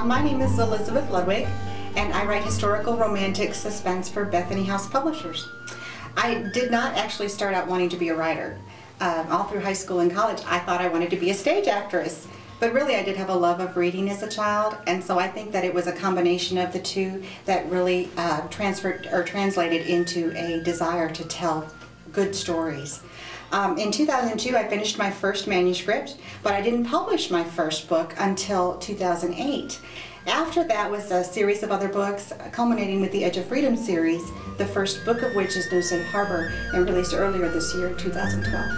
My name is Elizabeth Ludwig, and I write historical romantic suspense for Bethany House Publishers. I did not actually start out wanting to be a writer. All through high school and college, I thought I wanted to be a stage actress. But really, I did have a love of reading as a child, and so I think that it was a combination of the two that really transferred or translated into a desire to tell good stories. In 2002, I finished my first manuscript, but I didn't publish my first book until 2008. After that was a series of other books, culminating with the Edge of Freedom series, the first book of which is No Safe Harbor, and released earlier this year, 2012.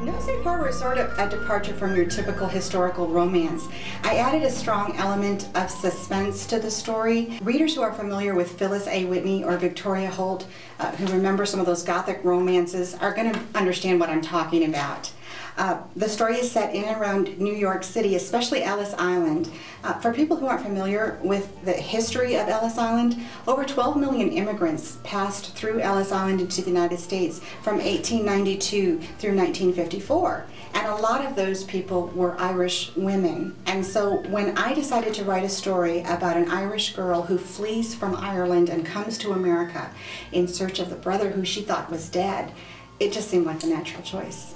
No Safe Harbor is sort of a departure from your typical historical romance. I added a strong element of suspense to the story. Readers who are familiar with Phyllis A. Whitney or Victoria Holt, who remember some of those Gothic romances, are going to understand what I'm talking about. The story is set in and around New York City, especially Ellis Island. For people who aren't familiar with the history of Ellis Island, over 12 million immigrants passed through Ellis Island into the United States from 1892 through 1954. And a lot of those people were Irish women. And so when I decided to write a story about an Irish girl who flees from Ireland and comes to America in search of the brother who she thought was dead, it just seemed like the natural choice.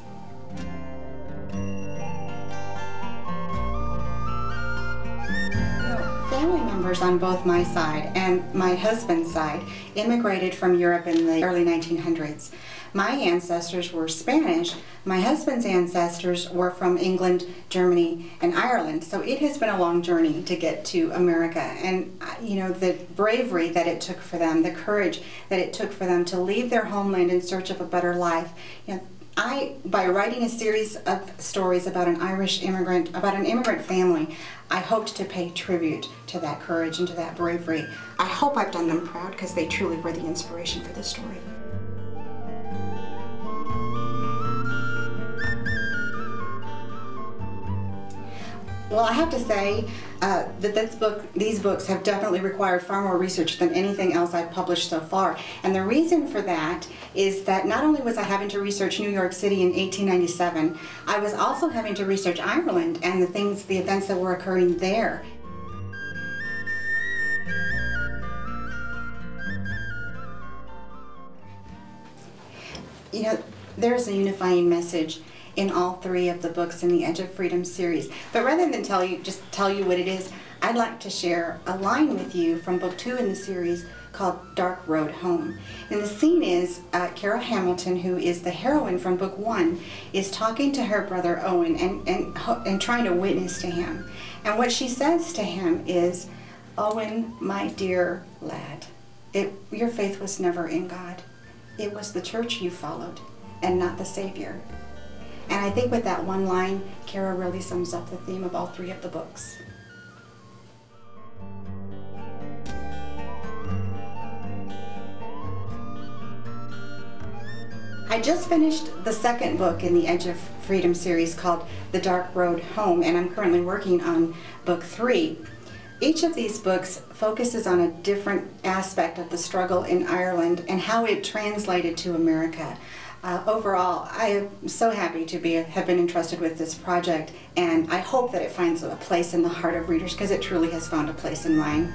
Family members on both my side and my husband's side immigrated from Europe in the early 1900s. My ancestors were Spanish. My husband's ancestors were from England, Germany, and Ireland. So it has been a long journey to get to America. And you know, the bravery that it took for them, the courage that it took for them to leave their homeland in search of a better life. You know, by writing a series of stories about an Irish immigrant, about an immigrant family, I hoped to pay tribute to that courage and to that bravery. I hope I've done them proud because they truly were the inspiration for this story. Well, I have to say that these books have definitely required far more research than anything else I've published so far. And the reason for that is that not only was I having to research New York City in 1897, I was also having to research Ireland and the events that were occurring there. You know, there's a unifying message in all three of the books in the Edge of Freedom series. But rather than just tell you what it is, I'd like to share a line with you from book 2 in the series called Dark Road Home. And the scene is Cara Hamilton, who is the heroine from book 1, is talking to her brother Owen and trying to witness to him. And what she says to him is, "Owen, my dear lad, your faith was never in God. It was the church you followed and not the Savior." And I think with that one line, Cara really sums up the theme of all three of the books. I just finished the second book in the Edge of Freedom series called The Dark Road Home, and I'm currently working on book 3. Each of these books focuses on a different aspect of the struggle in Ireland and how it translated to America. Overall, I am so happy to have been entrusted with this project, and I hope that it finds a place in the heart of readers, because it truly has found a place in mine.